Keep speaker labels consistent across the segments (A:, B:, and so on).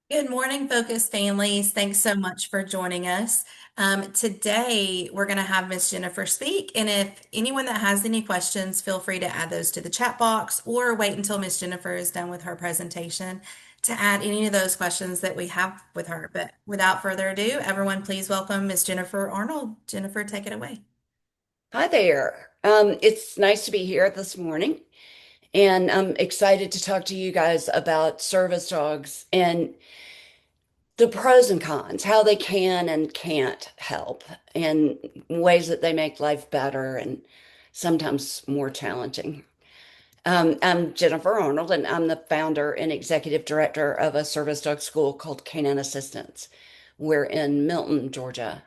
A: Good morning, Focus families. Thanks so much for joining us. Today, we're going to have Miss Jennifer speak. And if anyone that has any questions, feel free to add those to the chat box or wait until Miss Jennifer is done with her presentation to add any of those questions that we have with her. But without further ado, everyone, please welcome Miss Jennifer Arnold. Jennifer, take it away.
B: Hi there. It's nice to be here this morning, and I'm excited to talk to you guys about service dogs and the pros and cons, how they can and can't help, and ways that they make life better and sometimes more challenging. I'm Jennifer Arnold, and I'm the founder and executive director of a service dog school called Canine Assistants. We're in Milton, Georgia.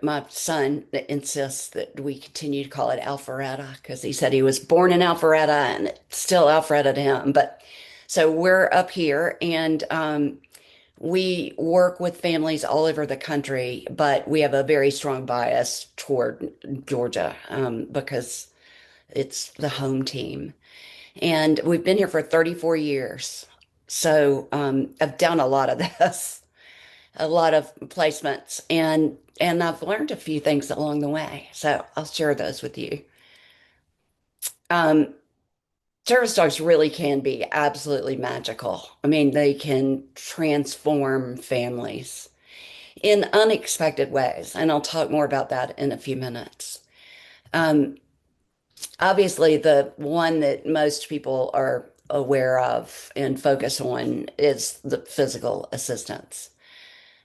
B: My son insists that we continue to call it Alpharetta because he said he was born in Alpharetta and it's still Alpharetta to him. But so we're up here and we work with families all over the country, but we have a very strong bias toward Georgia because it's the home team. And we've been here for 34 years. So I've done a lot of this, a lot of placements, and I've learned a few things along the way. So I'll share those with you. Um, Service dogs really can be absolutely magical. I mean, they can transform families in unexpected ways, and I'll talk more about that in a few minutes. Um, Obviously, the one that most people are aware of and focus on is the physical assistance.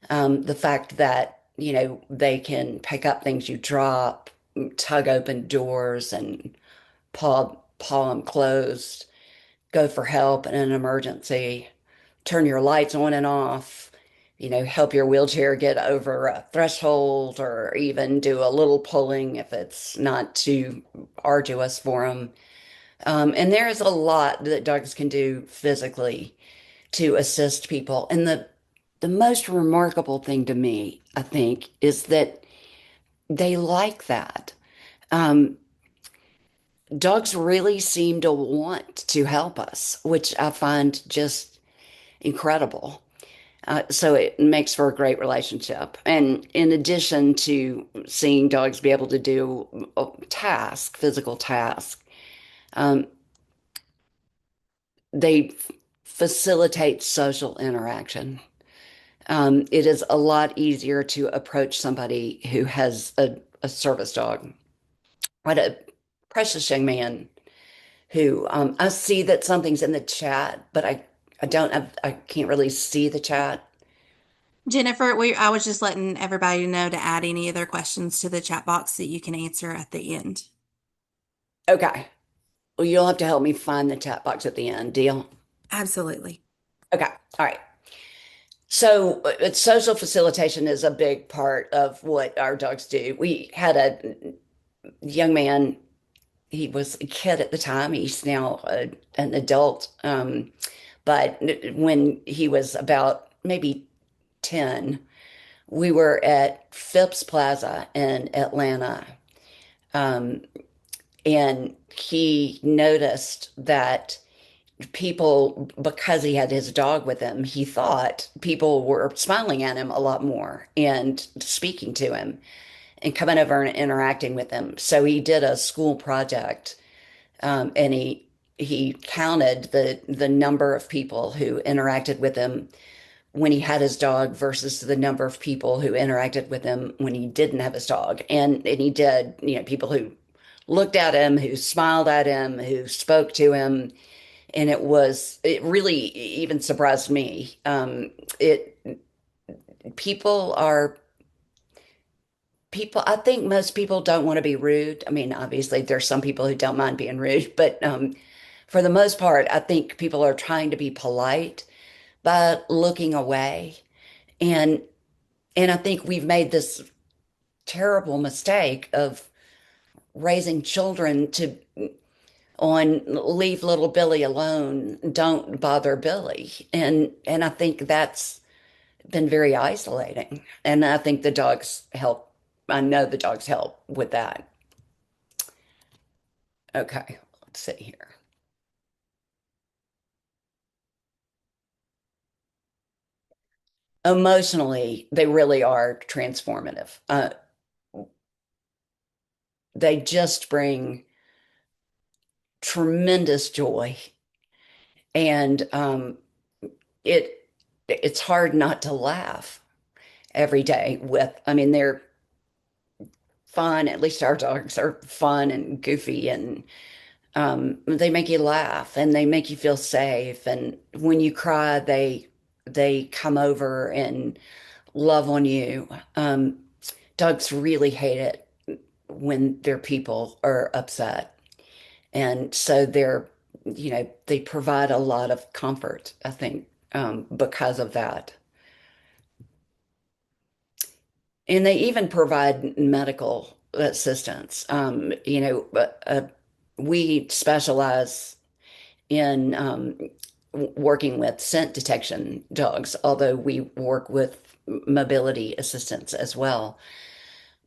B: The fact that, they can pick up things you drop, tug open doors and paw them closed, go for help in an emergency, turn your lights on and off, help your wheelchair get over a threshold or even do a little pulling if it's not too arduous for them. And there is a lot that dogs can do physically to assist people. And the most remarkable thing to me, I think, is that they like that. Um, Dogs really seem to want to help us, which I find just incredible. So it makes for a great relationship. And in addition to seeing dogs be able to do physical task, um, they facilitate social interaction. It is a lot easier to approach somebody who has a service dog. What a precious young man who I see that something's in the chat, but I can't really see the chat.
A: Jennifer, I was just letting everybody know to add any of their questions to the chat box that you can answer at the end.
B: Okay. Well, you'll have to help me find the chat box at the end. Deal?
A: Absolutely.
B: Okay. All right. So, social facilitation is a big part of what our dogs do. We had a young man. He was a kid at the time. He's now an adult. But when he was about maybe 10, we were at Phipps Plaza in Atlanta. Um, and he noticed that people, because he had his dog with him, he thought people were smiling at him a lot more and speaking to him and coming over and interacting with him. So he did a school project, and he counted the number of people who interacted with him when he had his dog versus the number of people who interacted with him when he didn't have his dog. And he did, people who looked at him, who smiled at him, who spoke to him. And it really even surprised me. It people are people. I think most people don't want to be rude. I mean, obviously, there's some people who don't mind being rude, but for the most part, I think people are trying to be polite but looking away. And and I think we've made this terrible mistake of raising children to on leave little Billy alone, don't bother Billy. And I think that's been very isolating. And I think the dogs help. I know the dogs help with that. Okay, let's see here. Emotionally, they really are transformative. They just bring tremendous joy, and it's hard not to laugh every day with. I mean, they're fun. At least our dogs are fun and goofy, and they make you laugh and they make you feel safe. And when you cry, they come over and love on you. Dogs really hate it when their people are upset. And so they provide a lot of comfort, I think, because of that. And they even provide medical assistance. We specialize in working with scent detection dogs, although we work with mobility assistants as well.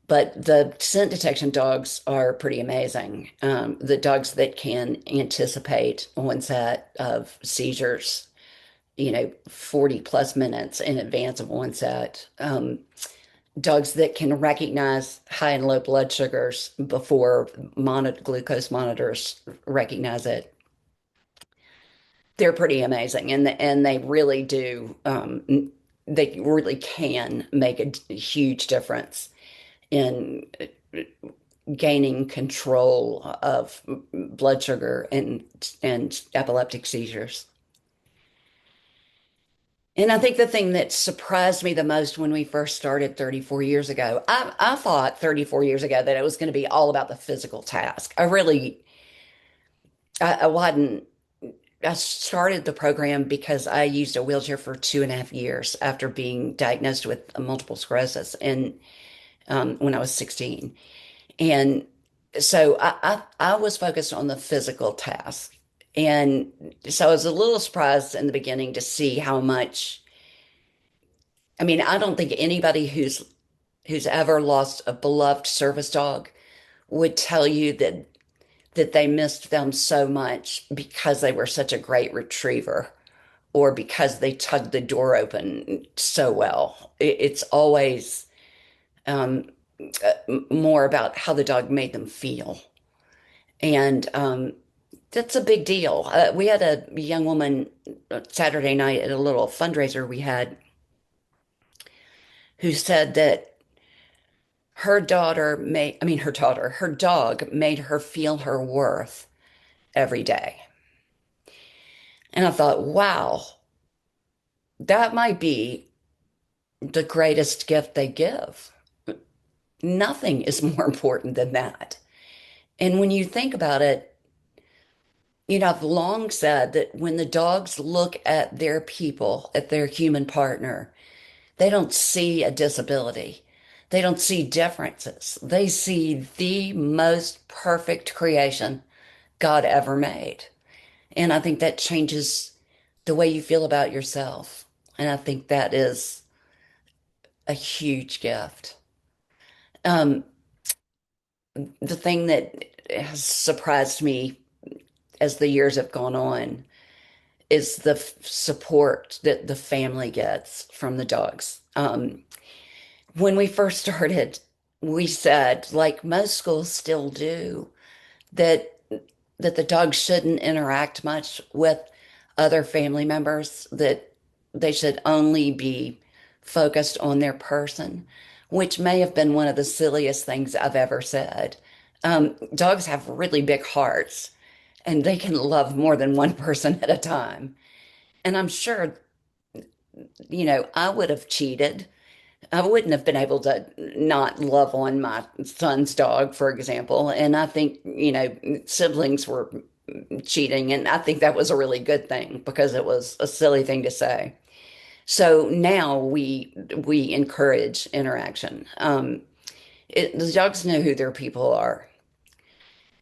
B: But the scent detection dogs are pretty amazing. The dogs that can anticipate onset of seizures, 40 plus minutes in advance of onset. Dogs that can recognize high and low blood sugars before glucose monitors recognize it. They're pretty amazing, and they really do. They really can make a huge difference in gaining control of blood sugar and epileptic seizures. And I think the thing that surprised me the most when we first started 34 years ago, I thought 34 years ago that it was going to be all about the physical task. I wasn't, I started the program because I used a wheelchair for 2.5 years after being diagnosed with multiple sclerosis and when I was 16. And so I was focused on the physical task. And so I was a little surprised in the beginning to see how much, I mean, I don't think anybody who's ever lost a beloved service dog would tell you that they missed them so much because they were such a great retriever or because they tugged the door open so well. It's always um, more about how the dog made them feel. And that's a big deal. We had a young woman Saturday night at a little fundraiser we had who said that her dog made her feel her worth every day. And I thought, wow, that might be the greatest gift they give. Nothing is more important than that. And when you think about it, I've long said that when the dogs look at their people, at their human partner, they don't see a disability. They don't see differences. They see the most perfect creation God ever made. And I think that changes the way you feel about yourself. And I think that is a huge gift. Um, the thing that has surprised me as the years have gone on is the support that the family gets from the dogs. When we first started, we said, like most schools still do, that that the dogs shouldn't interact much with other family members, that they should only be focused on their person, which may have been one of the silliest things I've ever said. Dogs have really big hearts and they can love more than one person at a time. And I'm sure, I would have cheated. I wouldn't have been able to not love on my son's dog, for example. And I think, siblings were cheating. And I think that was a really good thing because it was a silly thing to say. So now we encourage interaction. The dogs know who their people are,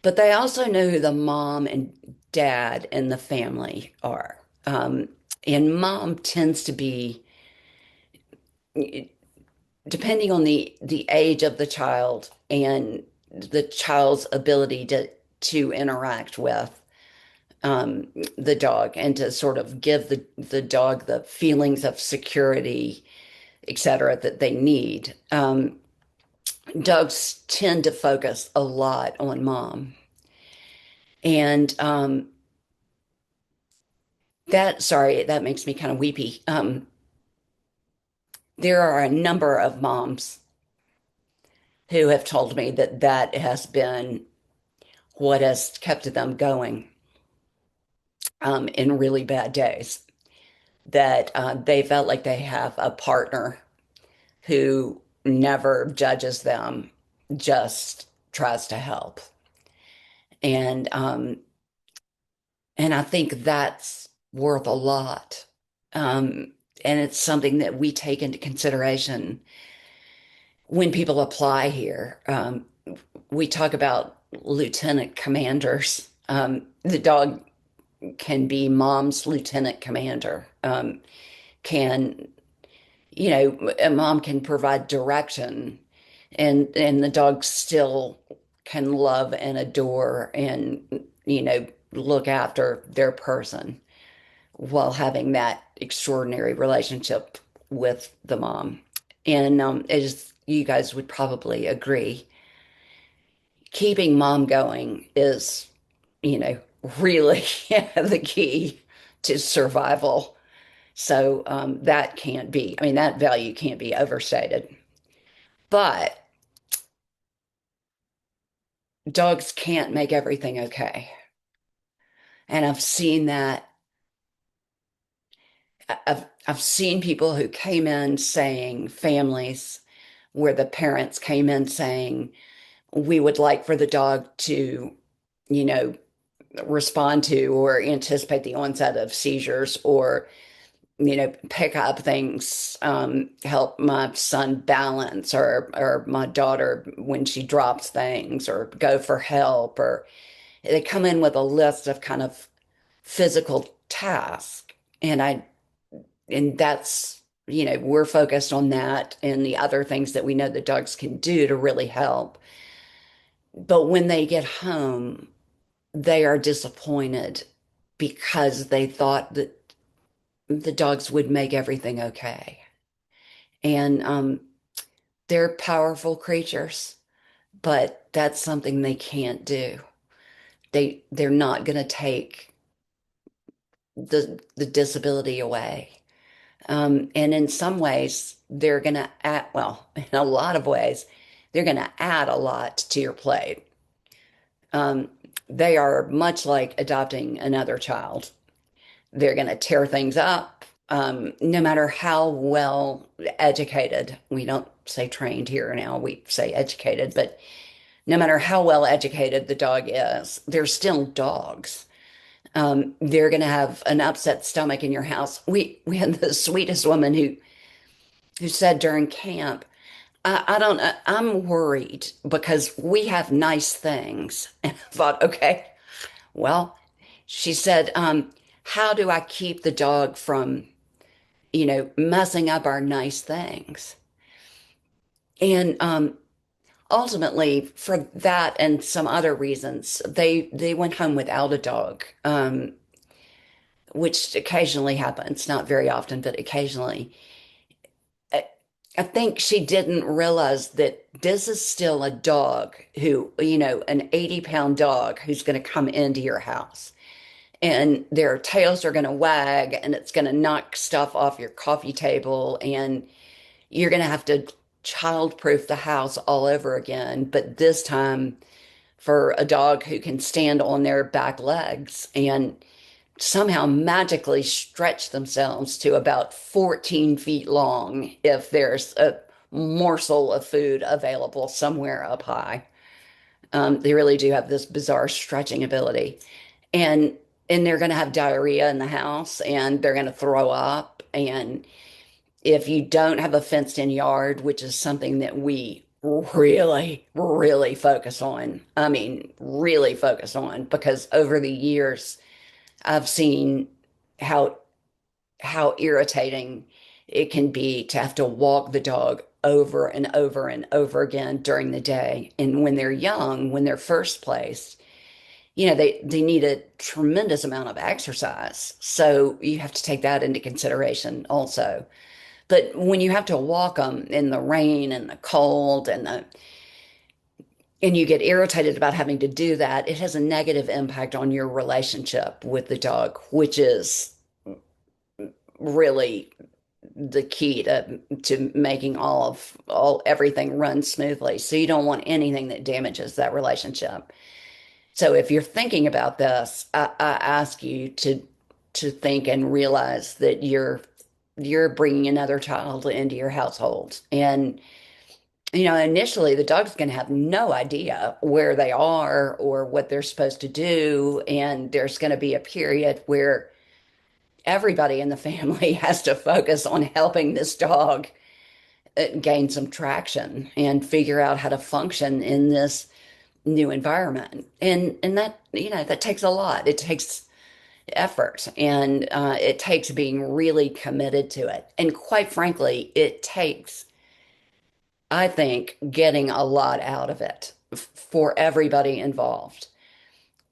B: but they also know who the mom and dad and the family are. And mom tends to be, depending on the age of the child and the child's ability to interact with the dog and to sort of give the dog the feelings of security etc., that they need. Dogs tend to focus a lot on mom. And sorry, that makes me kind of weepy. There are a number of moms who have told me that that has been what has kept them going in really bad days, that they felt like they have a partner who never judges them, just tries to help. And and I think that's worth a lot. Um, and it's something that we take into consideration when people apply here. We talk about lieutenant commanders. The dog can be mom's lieutenant commander. Can, a mom can provide direction, and the dog still can love and adore and, look after their person while having that extraordinary relationship with the mom. And as you guys would probably agree, keeping mom going is, you know, really the key to survival. So that can't be, I mean, that value can't be overstated. But dogs can't make everything okay. And I've seen that. I've seen people who came in saying, families where the parents came in saying, we would like for the dog to, you know, respond to or anticipate the onset of seizures, or, pick up things, help my son balance, or my daughter when she drops things, or go for help, or they come in with a list of kind of physical tasks. And that's, we're focused on that and the other things that we know the dogs can do to really help. But when they get home, they are disappointed because they thought that the dogs would make everything okay. And they're powerful creatures, but that's something they can't do. They're not going to take the disability away. And in some ways, they're going to add, well, in a lot of ways, they're going to add a lot to your plate. Um, they are much like adopting another child. They're going to tear things up, no matter how well educated. We don't say trained here now, we say educated, but no matter how well educated the dog is, they're still dogs. They're going to have an upset stomach in your house. We had the sweetest woman who said during camp, I don't, I'm worried because we have nice things. And I thought, okay, well, she said, how do I keep the dog from, messing up our nice things? And ultimately, for that and some other reasons, they went home without a dog, which occasionally happens, not very often, but occasionally. I I think she didn't realize that this is still a dog who, an 80-pound dog who's going to come into your house, and their tails are going to wag and it's going to knock stuff off your coffee table, and you're going to have to childproof the house all over again. But this time for a dog who can stand on their back legs and somehow magically stretch themselves to about 14 feet long if there's a morsel of food available somewhere up high. They really do have this bizarre stretching ability. And they're going to have diarrhea in the house, and they're going to throw up. And if you don't have a fenced in yard, which is something that we really, really focus on, I mean, really focus on, because over the years, I've seen how irritating it can be to have to walk the dog over and over and over again during the day. And when they're young, when they're first placed, they need a tremendous amount of exercise. So you have to take that into consideration also. But when you have to walk them in the rain and the cold and you get irritated about having to do that, it has a negative impact on your relationship with the dog, which is really the key to making all everything run smoothly. So you don't want anything that damages that relationship. So if you're thinking about this, I ask you to think and realize that you're bringing another child into your household. And initially the dog's going to have no idea where they are or what they're supposed to do, and there's going to be a period where everybody in the family has to focus on helping this dog gain some traction and figure out how to function in this new environment. And that, that takes a lot. It takes effort, and it takes being really committed to it. And quite frankly, it takes, I think, getting a lot out of it for everybody involved.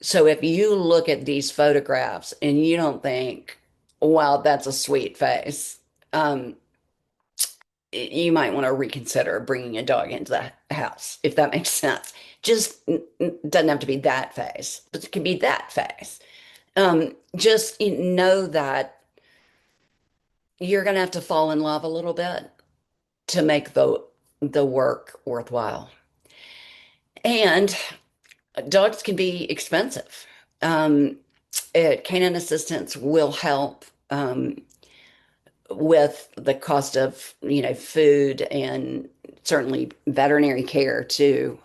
B: So if you look at these photographs and you don't think, wow, that's a sweet face, um, you might want to reconsider bringing a dog into the house, if that makes sense. Just doesn't have to be that face, but it can be that face. Just know that you're going to have to fall in love a little bit to make the work worthwhile. And dogs can be expensive. Um, Canine Assistants will help with the cost of, food and certainly veterinary care too,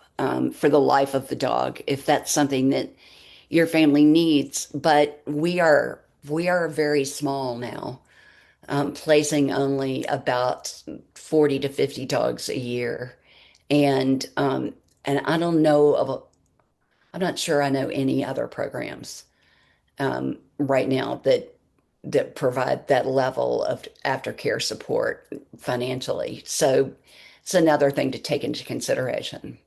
B: for the life of the dog, if that's something that your family needs. But we are very small now, placing only about 40 to 50 dogs a year. And I don't know I'm not sure I know any other programs right now that provide that level of aftercare support financially. So it's another thing to take into consideration.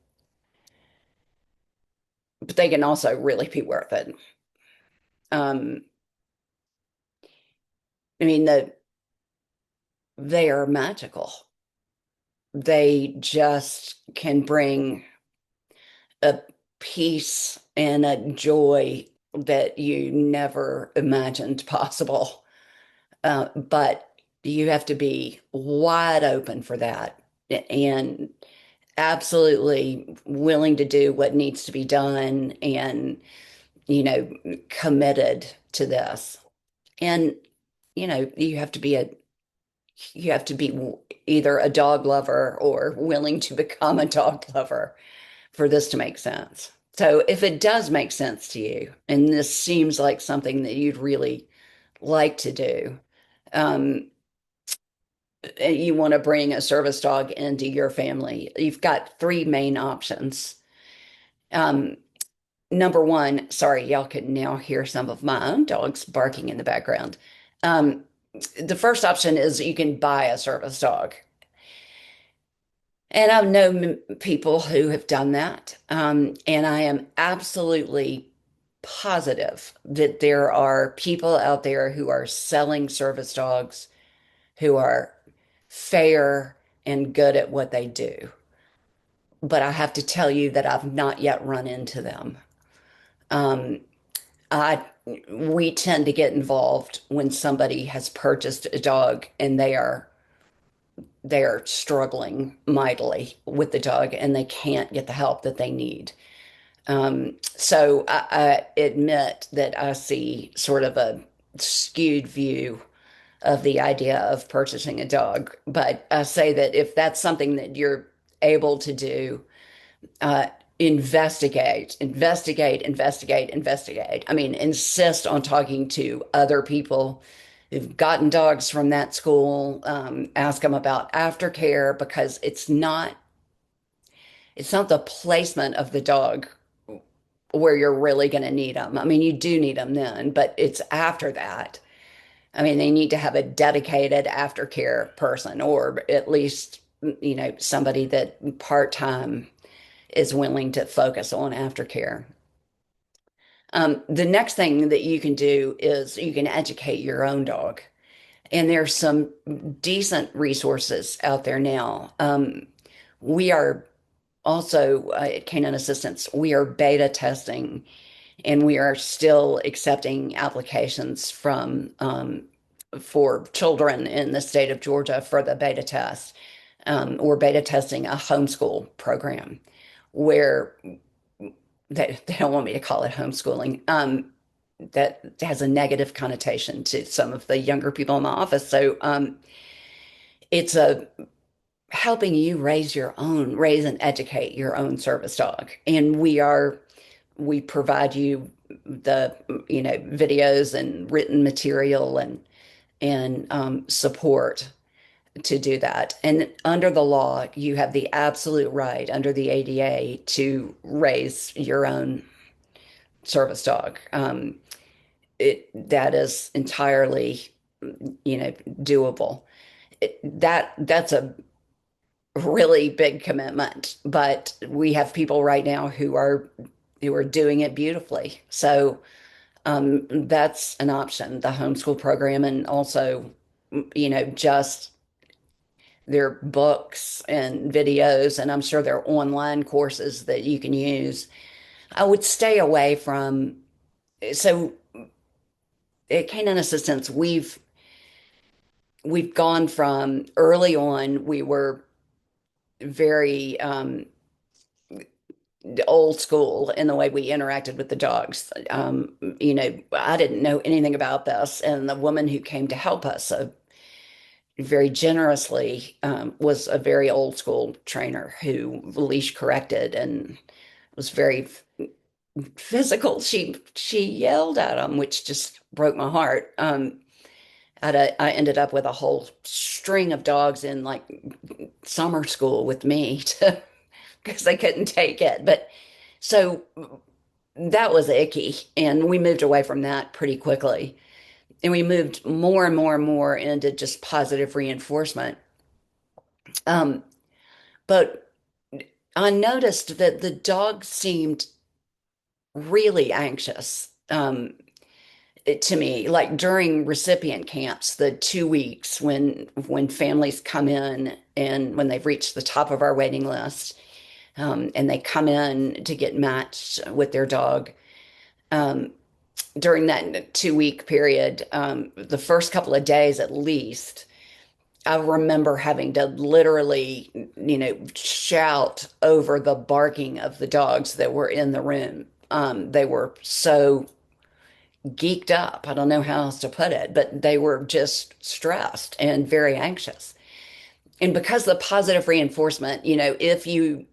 B: But they can also really be worth it. Um, I mean, they are magical. They just can bring a peace and a joy that you never imagined possible. But you have to be wide open for that and absolutely willing to do what needs to be done and, you know, committed to this. And, you have to be either a dog lover or willing to become a dog lover for this to make sense. So if it does make sense to you, and this seems like something that you'd really like to do, um, you want to bring a service dog into your family, you've got three main options. Um, Number one, sorry, y'all can now hear some of my own dogs barking in the background. Um, the first option is you can buy a service dog. And I've known people who have done that. And I am absolutely positive that there are people out there who are selling service dogs who are fair and good at what they do. But I have to tell you that I've not yet run into them. Um, I we tend to get involved when somebody has purchased a dog and they are struggling mightily with the dog and they can't get the help that they need. So I admit that I see sort of a skewed view of the idea of purchasing a dog, but I say that if that's something that you're able to do, uh, investigate, investigate, investigate, investigate. I mean, insist on talking to other people who've gotten dogs from that school. Ask them about aftercare because it's not the placement of the dog where you're really going to need them. I mean, you do need them then, but it's after that. I mean, they need to have a dedicated aftercare person, or at least, somebody that part-time is willing to focus on aftercare. The next thing that you can do is you can educate your own dog. And there's some decent resources out there now. We are also at Canine Assistants, we are beta testing and we are still accepting applications from for children in the state of Georgia for the beta test. We're beta testing a homeschool program where they don't want me to call it homeschooling. That has a negative connotation to some of the younger people in my office. So it's a helping you raise and educate your own service dog. And we provide you the, videos and written material and support to do that. And under the law, you have the absolute right under the ADA to raise your own service dog. That is entirely, doable. That's a really big commitment, but we have people right now who are doing it beautifully. So that's an option, the homeschool program, and also, just their books and videos, and I'm sure there are online courses that you can use. I would stay away from, so at Canine Assistance, we've gone from early on, we were very old school in the way we interacted with the dogs. I didn't know anything about this, and the woman who came to help us very generously was a very old school trainer who leash corrected and was very physical. She yelled at him, which just broke my heart. I ended up with a whole string of dogs in like summer school with me to because they couldn't take it. But so that was icky, and we moved away from that pretty quickly. And we moved more and more and more into just positive reinforcement. Um, but I noticed that the dog seemed really anxious to me, like during recipient camps, the 2 weeks when families come in and when they've reached the top of our waiting list, and they come in to get matched with their dog. Um, During that 2 week period, the first couple of days at least, I remember having to literally, shout over the barking of the dogs that were in the room. They were so geeked up. I don't know how else to put it, but they were just stressed and very anxious. And because the positive reinforcement, if you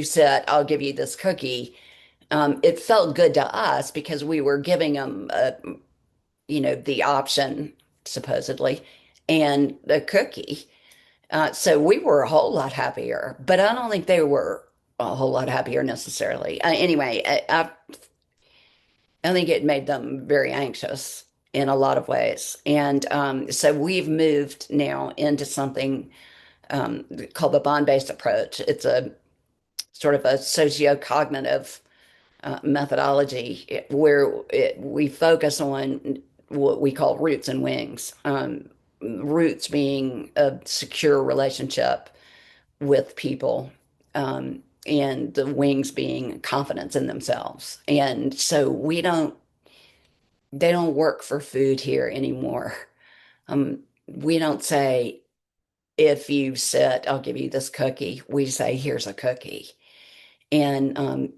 B: said, "I'll give you this cookie," it felt good to us because we were giving them, the option, supposedly, and the cookie. So we were a whole lot happier, but I don't think they were a whole lot happier necessarily. Anyway, I think it made them very anxious in a lot of ways. And so we've moved now into something called the bond-based approach. It's a sort of a socio-cognitive methodology where we focus on what we call roots and wings. Roots being a secure relationship with people, and the wings being confidence in themselves. And so they don't work for food here anymore. We don't say, if you sit, I'll give you this cookie. We say, here's a cookie. And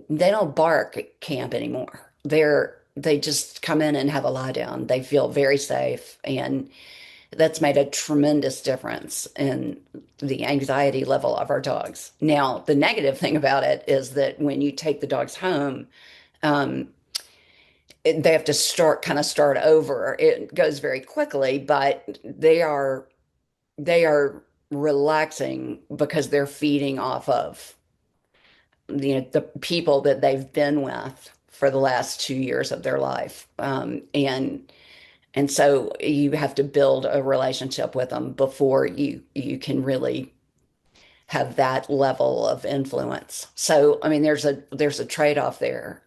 B: they don't bark at camp anymore. They just come in and have a lie down. They feel very safe, and that's made a tremendous difference in the anxiety level of our dogs. Now, the negative thing about it is that when you take the dogs home, um, they have to start over. It goes very quickly, but they are relaxing because they're feeding off of the people that they've been with for the last 2 years of their life. And so you have to build a relationship with them before you can really have that level of influence. So I mean, there's a trade-off there.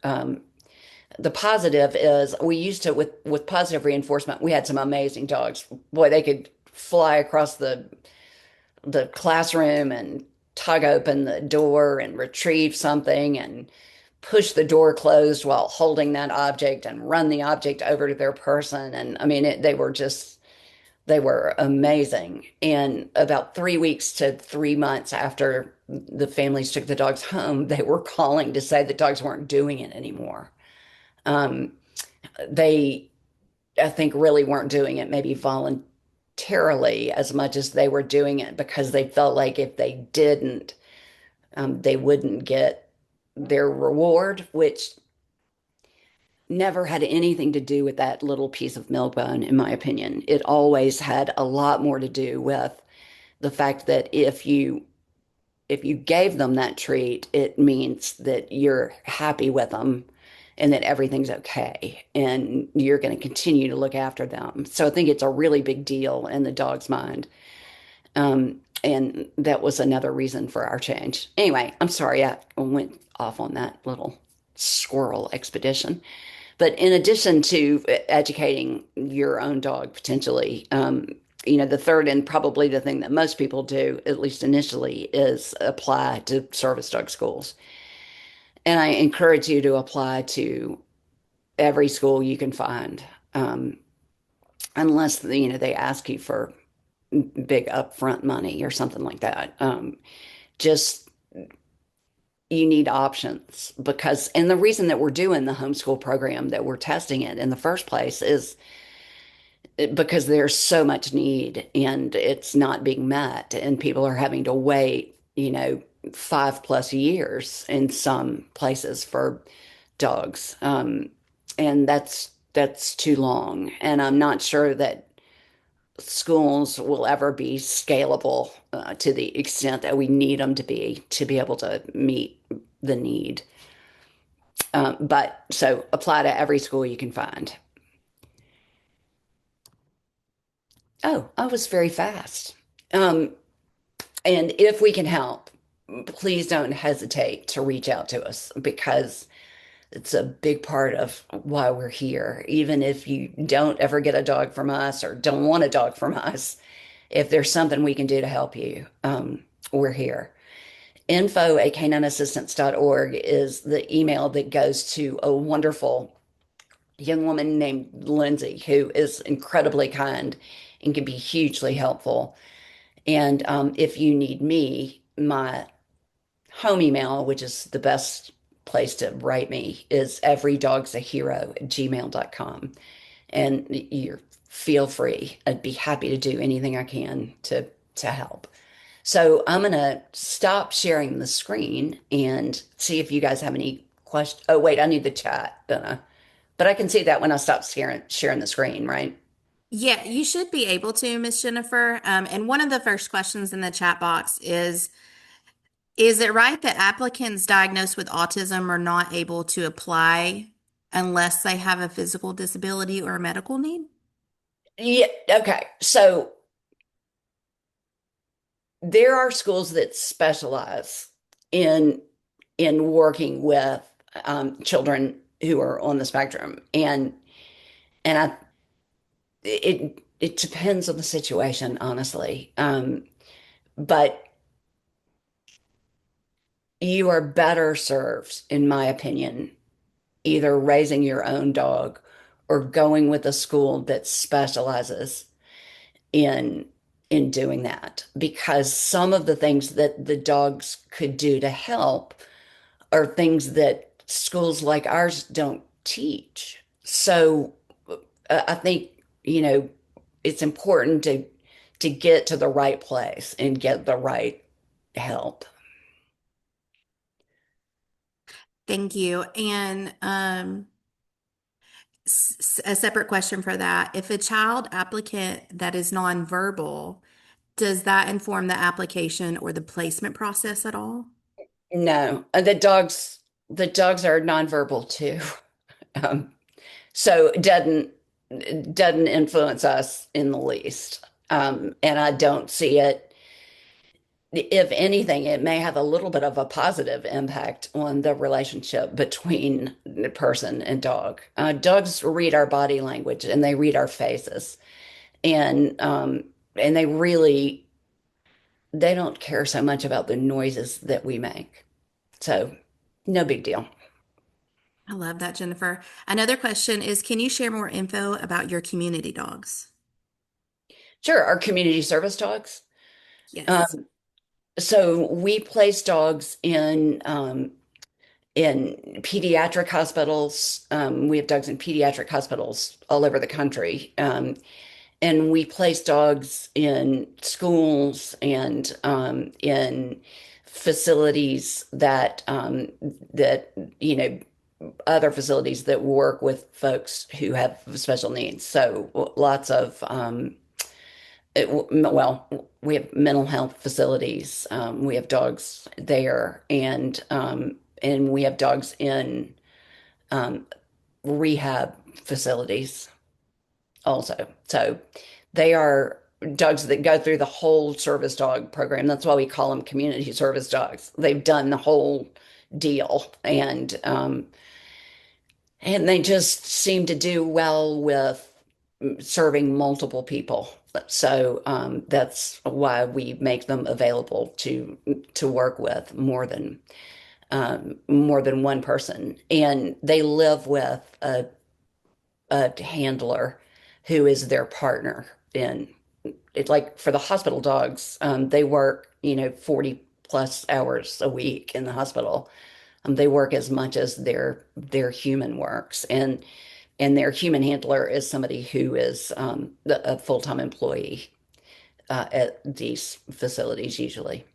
B: The positive is we used to with positive reinforcement, we had some amazing dogs. Boy, they could fly across the classroom and tug open the door and retrieve something and push the door closed while holding that object and run the object over to their person. And I mean, they were amazing. And about 3 weeks to 3 months after the families took the dogs home, they were calling to say the dogs weren't doing it anymore. Um, they, I think, really weren't doing it maybe voluntarily as much as they were doing it because they felt like if they didn't, they wouldn't get their reward, which never had anything to do with that little piece of milk bone, in my opinion. It always had a lot more to do with the fact that if you gave them that treat, it means that you're happy with them and that everything's okay and you're going to continue to look after them. So I think it's a really big deal in the dog's mind. And that was another reason for our change. Anyway, I'm sorry I went off on that little squirrel expedition. But in addition to educating your own dog potentially, the third and probably the thing that most people do, at least initially, is apply to service dog schools. And I encourage you to apply to every school you can find, um, unless they ask you for big upfront money or something like that. Just you need options because, and the reason that we're doing the homeschool program that we're testing it in the first place is because there's so much need and it's not being met, and people are having to wait, 5+ years in some places for dogs. And that's too long. And I'm not sure that schools will ever be scalable to the extent that we need them to be able to meet the need. But so apply to every school you can find. Oh, I was very fast. Um, and if we can help, please don't hesitate to reach out to us because it's a big part of why we're here. Even if you don't ever get a dog from us or don't want a dog from us, if there's something we can do to help you, we're here. info@canineassistants.org is the email that goes to a wonderful young woman named Lindsay, who is incredibly kind and can be hugely helpful. And if you need me, my home email, which is the best place to write me, is everydogsahero@gmail.com. And you feel free. I'd be happy to do anything I can to help. So I'm gonna stop sharing the screen and see if you guys have any questions. Oh, wait, I need the chat, don't I? But I can see that when I stop sharing the screen, right?
A: Yeah, you should be able to, Miss Jennifer. And one of the first questions in the chat box is it right that applicants diagnosed with autism are not able to apply unless they have a physical disability or a medical need?
B: Yeah, okay. So there are schools that specialize in working with children who are on the spectrum, and it depends on the situation, honestly. But you are better served, in my opinion, either raising your own dog or going with a school that specializes in doing that, because some of the things that the dogs could do to help are things that schools like ours don't teach. So I think, it's important to get to the right place and get the right help.
A: Thank you. And a separate question for that. If a child applicant that is nonverbal, does that inform the application or the placement process at all?
B: No, the dogs are nonverbal too. Um, so it doesn't influence us in the least. And I don't see it. if anything, it may have a little bit of a positive impact on the relationship between the person and dog. Dogs read our body language and they read our faces, and they really they don't care so much about the noises that we make. So, no big deal.
A: I love that, Jennifer. Another question is, can you share more info about your community dogs?
B: Sure, our community service dogs.
A: Yes.
B: Um, so we place dogs in pediatric hospitals. We have dogs in pediatric hospitals all over the country. And we place dogs in schools and in facilities that you know other facilities that work with folks who have special needs. So lots of well, we have mental health facilities. We have dogs there, and we have dogs in um, rehab facilities also. So they are dogs that go through the whole service dog program. That's why we call them community service dogs. They've done the whole deal, and they just seem to do well with serving multiple people. So that's why we make them available to work with more than one person, and they live with a handler who is their partner. And it, like for the hospital dogs, they work 40 plus hours a week in the hospital. They work as much as their human works, and their human handler is somebody who is a full-time employee at these facilities usually.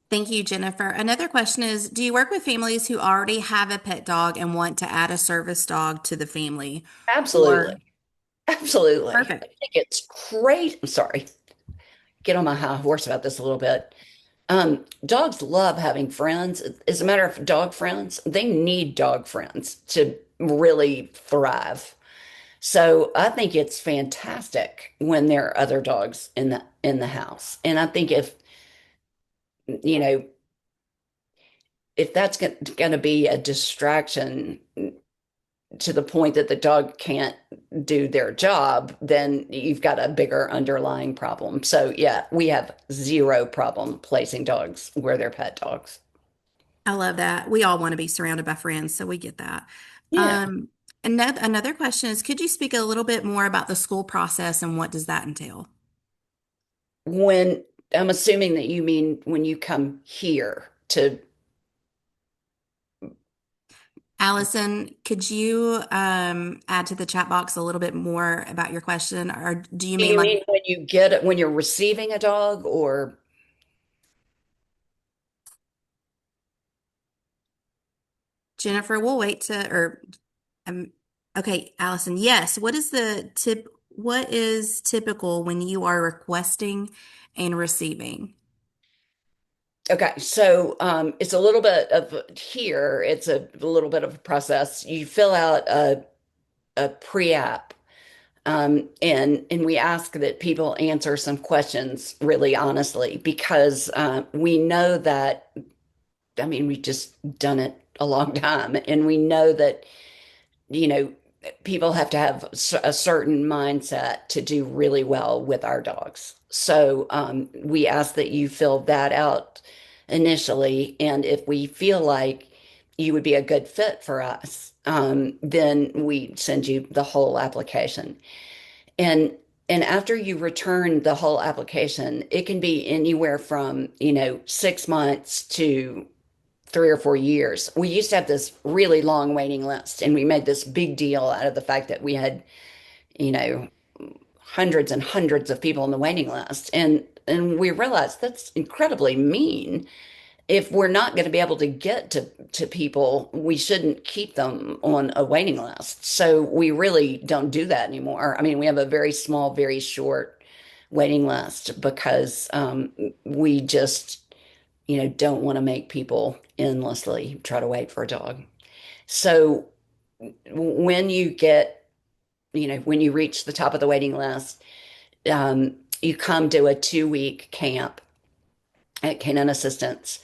A: Thank you, Jennifer. Another question is, do you work with families who already have a pet dog and want to add a service dog to the family?
B: Absolutely.
A: Or
B: Absolutely. I
A: perfect.
B: think it's great. I'm sorry, get on my high horse about this a little bit. Dogs love having friends. As a matter of dog friends, they need dog friends to really thrive. So I think it's fantastic when there are other dogs in the house. And I think you know, if that's going to be a distraction to the point that the dog can't do their job, then you've got a bigger underlying problem. So yeah, we have zero problem placing dogs where they're pet dogs.
A: I love that. We all want to be surrounded by friends, so we get that.
B: Yeah.
A: Um, another question is, could you speak a little bit more about the school process and what does that entail?
B: When I'm assuming that you mean when you come here to,
A: Allison, could you add to the chat box a little bit more about your question, or do you
B: do
A: mean
B: you
A: like
B: mean when you get it, when you're receiving a dog or
A: Jennifer? We'll wait to or um, okay, Allison. Yes. What is the tip? What is typical when you are requesting and receiving?
B: okay, so it's a little bit of here, it's a little bit of a process. You fill out a pre-app. And we ask that people answer some questions really honestly because we know that, I mean, we've just done it a long time, and we know that, you know, people have to have a certain mindset to do really well with our dogs. So we ask that you fill that out initially, and if we feel like you would be a good fit for us, then we send you the whole application. And and after you return the whole application, it can be anywhere from, 6 months to 3 or 4 years. We used to have this really long waiting list, and we made this big deal out of the fact that we had, you know, hundreds and hundreds of people on the waiting list. And we realized that's incredibly mean. If we're not going to be able to get to people, we shouldn't keep them on a waiting list. So we really don't do that anymore. I mean, we have a very small, very short waiting list because we just, don't want to make people endlessly try to wait for a dog. So when you get, when you reach the top of the waiting list, you come to a 2 week camp, at Canine Assistants.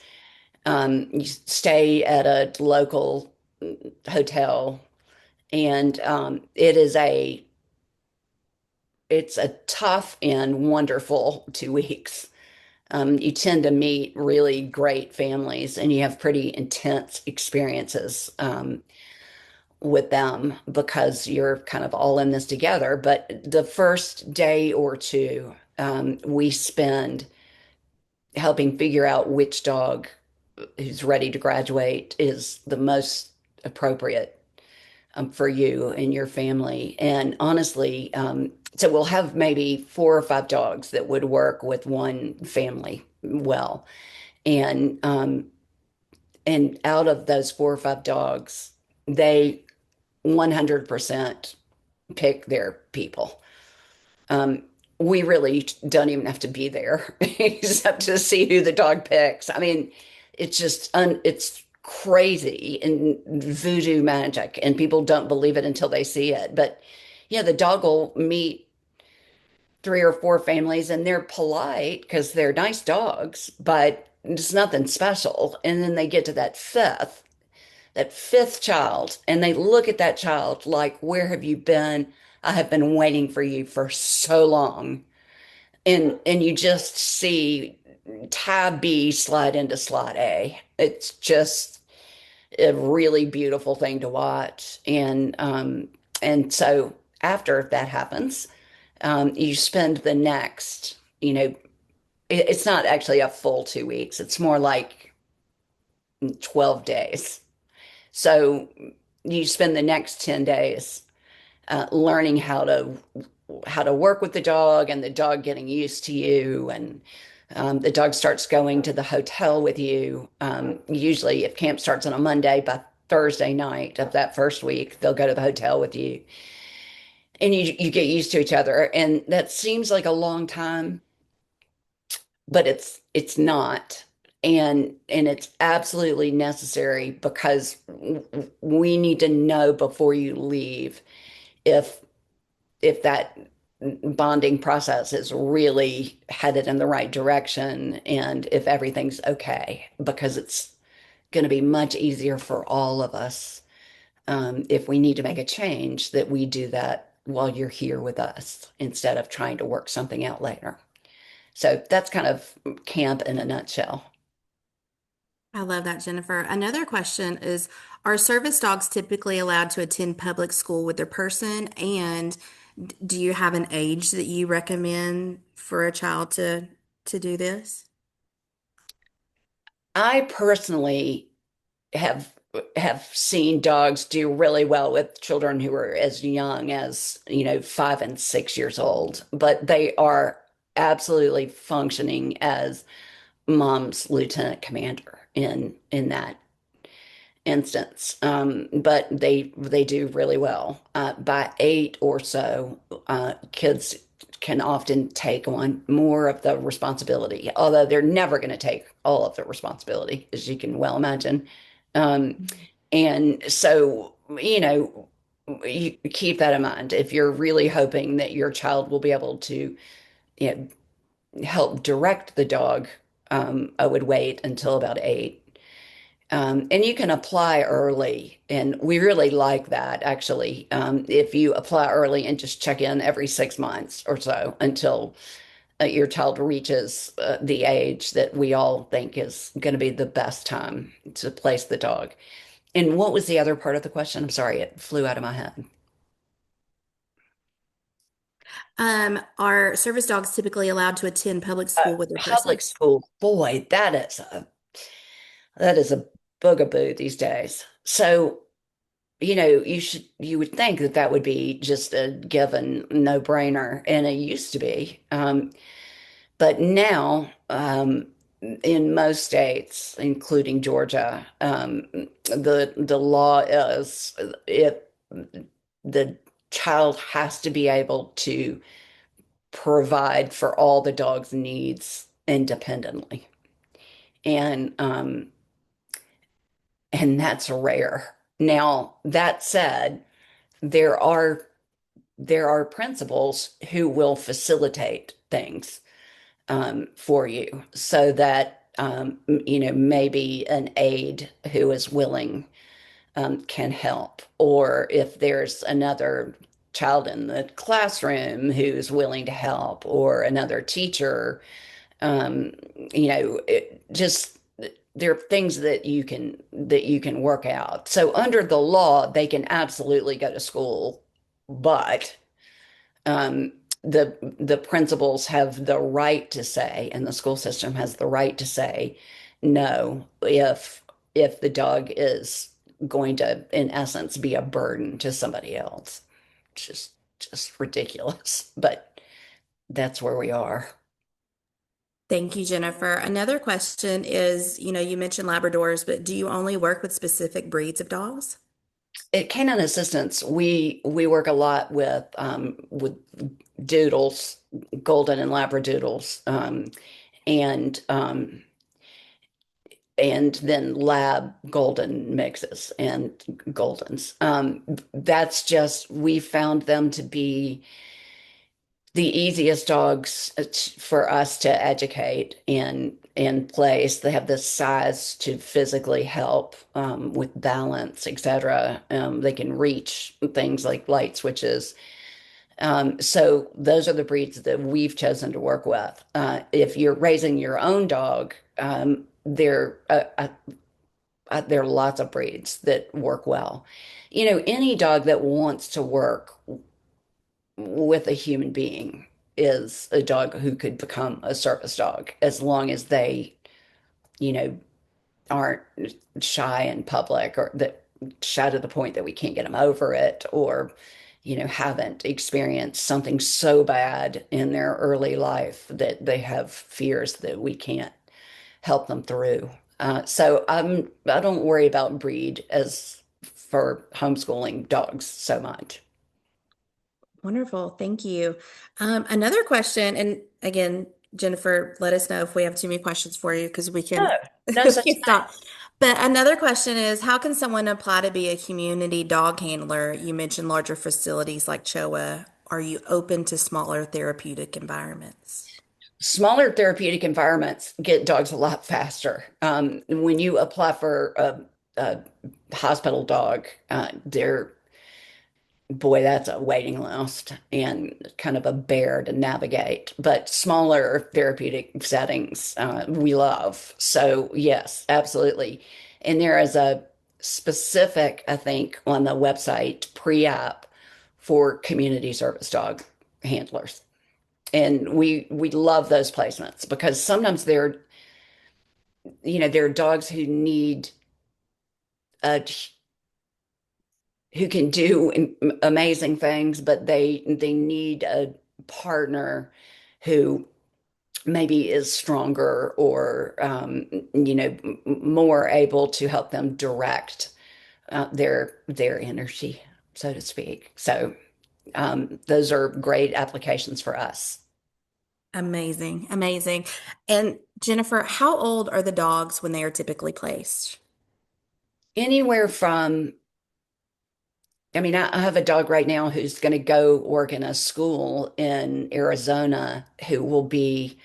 B: You stay at a local hotel, and it's a tough and wonderful 2 weeks. You tend to meet really great families, and you have pretty intense experiences with them because you're kind of all in this together. But the first day or two, we spend helping figure out which dog who's ready to graduate is the most appropriate for you and your family. And honestly, so we'll have maybe 4 or 5 dogs that would work with one family well. And out of those 4 or 5 dogs, they 100% pick their people. Um, we really don't even have to be there except to see who the dog picks. I mean, it's crazy and voodoo magic, and people don't believe it until they see it. But yeah, the dog will meet 3 or 4 families, and they're polite because they're nice dogs, but it's nothing special. And then they get to that fifth child, and they look at that child like, where have you been? I have been waiting for you for so long. And you just see tab B slide into slot A. It's just a really beautiful thing to watch. And so after that happens, you spend the next, it's not actually a full 2 weeks. It's more like 12 days. So you spend the next 10 days learning how to work with the dog, and the dog getting used to you, and the dog starts going to the hotel with you. Usually if camp starts on a Monday, by Thursday night of that first week they'll go to the hotel with you, and you get used to each other. And that seems like a long time, but it's not. And it's absolutely necessary because we need to know before you leave if that bonding process is really headed in the right direction, and if everything's okay, because it's going to be much easier for all of us, if we need to make a change, that we do that while you're here with us instead of trying to work something out later. So that's kind of camp in a nutshell.
A: I love that, Jennifer. Another question is, are service dogs typically allowed to attend public school with their person? And do you have an age that you recommend for a child to do this?
B: I personally have have seen dogs do really well with children who are as young as, 5 and 6 years old, but they are absolutely functioning as mom's lieutenant commander in that instance. But they do really well. By 8 or so, kids can often take on more of the responsibility, although they're never going to take all of the responsibility, as you can well imagine. Um, and so, you keep that in mind. If you're really hoping that your child will be able to, help direct the dog, I would wait until about 8. And you can apply early, and we really like that actually. If you apply early and just check in every 6 months or so until your child reaches the age that we all think is going to be the best time to place the dog. And what was the other part of the question? I'm sorry, it flew out of my head.
A: Are service dogs typically allowed to attend public school with their
B: Public
A: person?
B: school, boy, that is a bugaboo these days. So, you would think that that would be just a given no-brainer, and it used to be. But now, in most states, including Georgia, the law is, if the child has to be able to provide for all the dog's needs independently, and that's rare. Now, that said, there are there are principals who will facilitate things for you, so that maybe an aide who is willing can help, or if there's another child in the classroom who's willing to help, or another teacher, just there are things that you can work out. So under the law, they can absolutely go to school, but um, the principals have the right to say, and the school system has the right to say no if the dog is going to, in essence, be a burden to somebody else. It's just ridiculous, but that's where we are.
A: Thank you, Jennifer. Another question is, you mentioned Labradors, but do you only work with specific breeds of dogs?
B: At Canine Assistants, we work a lot with doodles, golden and labradoodles, and and then lab golden mixes and goldens. That's just, we found them to be the easiest dogs for us to educate and place. They have the size to physically help with balance, etc. They can reach things like light switches. So those are the breeds that we've chosen to work with. If you're raising your own dog, there are lots of breeds that work well. Any dog that wants to work with a human being is a dog who could become a service dog as long as they, you know, aren't shy in public, or that shy to the point that we can't get them over it, or haven't experienced something so bad in their early life that they have fears that we can't help them through. So I don't worry about breed as for homeschooling dogs so much.
A: Wonderful. Thank you. Another question, and again, Jennifer, let us know if we have too many questions for you because we
B: No,
A: can
B: no
A: we
B: such
A: can
B: thing.
A: stop. But another question is, how can someone apply to be a community dog handler? You mentioned larger facilities like CHOA. Are you open to smaller therapeutic environments?
B: Smaller therapeutic environments get dogs a lot faster. When you apply for a hospital dog, they're boy, that's a waiting list and kind of a bear to navigate. But smaller therapeutic settings, we love. So, yes, absolutely. And there is a specific, I think, on the website pre-app for community service dog handlers. And we love those placements because sometimes there are dogs a who can do amazing things, but they need a partner who maybe is stronger, or more able to help them direct their energy, so to speak. So those are great applications for us.
A: Amazing, amazing. And Jennifer, how old are the dogs when they are typically placed?
B: Anywhere from, I mean, I have a dog right now who's going to go work in a school in Arizona who will be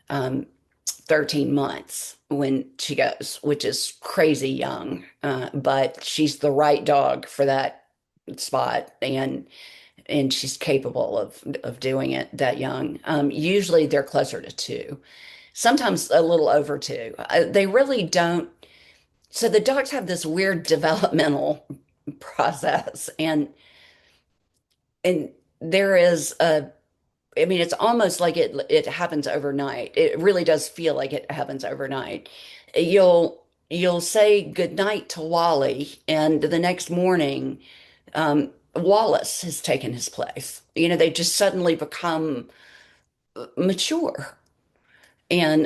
B: 13 months when she goes, which is crazy young. But she's the right dog for that spot, and she's capable of doing it that young. Usually they're closer to two, sometimes a little over two. They really don't. So the dogs have this weird developmental process, and there is a, I mean, it's almost like it happens overnight. It really does feel like it happens overnight. You'll say good night to Wally, and the next morning, Wallace has taken his place. They just suddenly become mature. And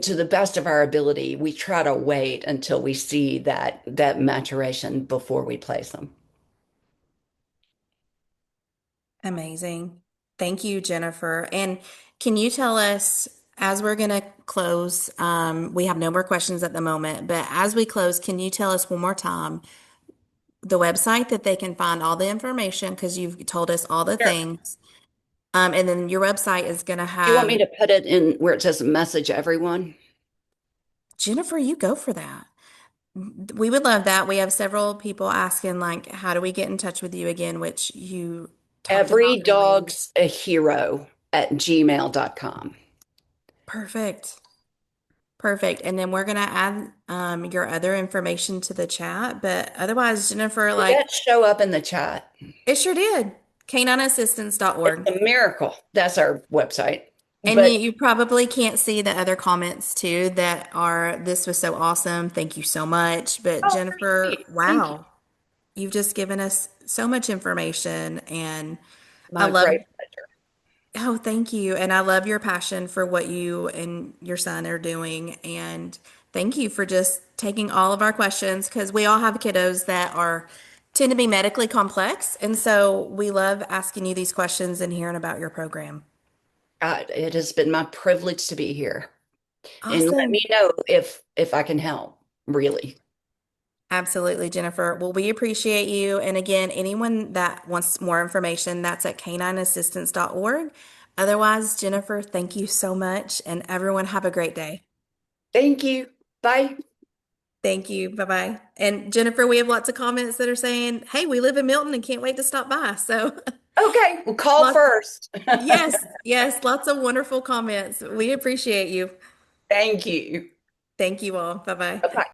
B: to the best of our ability, we try to wait until we see that maturation before we place them.
A: Amazing. Thank you, Jennifer. And can you tell us, as we're going to close, we have no more questions at the moment, but as we close, can you tell us one more time the website that they can find all the information? Because you've told us all the
B: Sure.
A: things. And then your website is going to
B: Do you want me
A: have,
B: to put it in where it says message everyone?
A: Jennifer, you go for that. We would love that. We have several people asking, like, how do we get in touch with you again, which you talked about
B: Every
A: earlier.
B: dog's a hero at gmail.com.
A: Perfect. Perfect. And then we're going to add your other information to the chat. But otherwise, Jennifer,
B: Did
A: like,
B: that show up in the chat?
A: it sure did.
B: It's
A: Canineassistants.org.
B: a miracle. That's our website.
A: And
B: But
A: you probably can't see the other comments too that are, this was so awesome. Thank you so much. But
B: oh, pretty
A: Jennifer,
B: sweet. Thank you.
A: wow, you've just given us so much information. And I
B: My
A: love,
B: great pleasure.
A: oh, thank you. And I love your passion for what you and your son are doing. And thank you for just taking all of our questions because we all have kiddos that are tend to be medically complex. And so we love asking you these questions and hearing about your program.
B: It has been my privilege to be here. And let me
A: Awesome.
B: know if I can help, really.
A: Absolutely, Jennifer. Well, we appreciate you. And again, anyone that wants more information, that's at canineassistance.org. Otherwise, Jennifer, thank you so much. And everyone, have a great day.
B: Thank you. Bye.
A: Thank you. Bye bye. And Jennifer, we have lots of comments that are saying, hey, we live in Milton and can't wait to stop by. So,
B: Okay, well, call
A: lots,
B: first.
A: yes, yes, lots of wonderful comments. We appreciate you.
B: Thank you.
A: Thank you all. Bye bye.
B: Bye-bye.